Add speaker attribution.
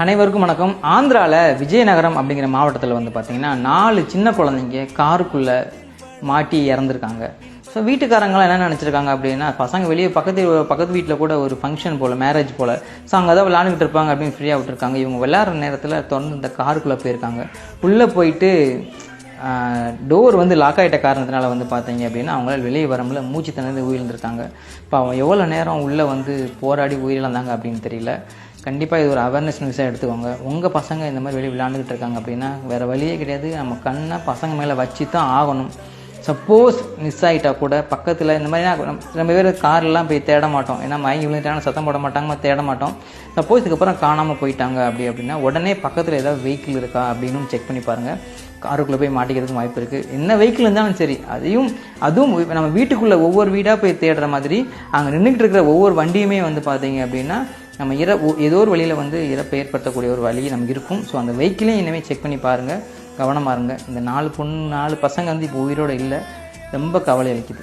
Speaker 1: அனைவருக்கும் வணக்கம். ஆந்திராவில் விஜயநகரம் அப்படிங்கிற மாவட்டத்தில் வந்து பார்த்தீங்கன்னா 4 சின்ன குழந்தைங்க காருக்குள்ளே மாட்டி இறந்துருக்காங்க. ஸோ வீட்டுக்காரங்களாம் என்ன நினச்சிருக்காங்க அப்படின்னா, பசங்க வெளியே பக்கத்து வீட்டில் கூட ஒரு ஃபங்க்ஷன் போல், மேரேஜ் போல், ஸோ அங்கே தான் விளையாண்டுக்கிட்டு இருப்பாங்க அப்படின்னு ஃப்ரீயாக விட்டுருக்காங்க. இவங்க விளையாடுற நேரத்தில் தொடர்ந்து இந்த காருக்குள்ளே போயிருக்காங்க. உள்ளே போயிட்டு டோர் வந்து லாக் ஆகிட்ட காரணத்தினால வந்து பார்த்தீங்க அப்படின்னா அவங்களால வெளியே வரமுல மூச்சு திணறி உயிரிழந்திருக்காங்க. இப்போ அவன் எவ்வளோ நேரம் உள்ளே வந்து போராடி உயிரிழந்தாங்க அப்படின்னு தெரியல. கண்டிப்பாக இது ஒரு அவேர்னஸ் நியூஸாக எடுத்துக்கோங்க. உங்கள் பசங்க இந்த மாதிரி வெளியே விளையாண்டுக்கிட்டு இருக்காங்க அப்படின்னா வேறு வழியே கிடையாது, நம்ம கண்ணை பசங்க மேலே வச்சு தான் ஆகணும். சப்போஸ் மிஸ் ஆகிட்டா கூட பக்கத்தில் இந்த மாதிரி நம்ம பேர் கார்லாம் போய் தேட மாட்டோம், ஏன்னா மயங்கி விழுந்துட்டாங்க சத்தம் போட மாட்டாங்க, தேட மாட்டோம். சப்போஸ் இதுக்கப்புறம் காணாமல் போயிட்டாங்க அப்படின்னா உடனே பக்கத்தில் ஏதாவது வெஹிக்கிள் இருக்கா அப்படின்னு செக் பண்ணி பாருங்கள். காருக்குள்ளே போய் மாட்டிக்கிறதுக்கு வாய்ப்பு இருக்குது. என்ன வெஹிக்கிள் இருந்தாலும் சரி, அதுவும் நம்ம வீட்டுக்குள்ளே ஒவ்வொரு வீடாக போய் தேடுற மாதிரி அங்கே நின்றுக்கிட்டு இருக்கிற ஒவ்வொரு வண்டியுமே வந்து பார்த்தீங்க அப்படின்னா நம்ம ஏதோ ஒரு வழியில் வந்து இறப்பை ஏற்படுத்தக்கூடிய ஒரு வழி நமக்கு இருக்கும். ஸோ அந்த வெஹிக்கிளையும் இனிமேல் செக் பண்ணி பாருங்கள், கவனமாக இருங்க. இந்த 4 பசங்க வந்து இப்போ உயிரோடு இல்லை, ரொம்ப கவலை அளிக்குது.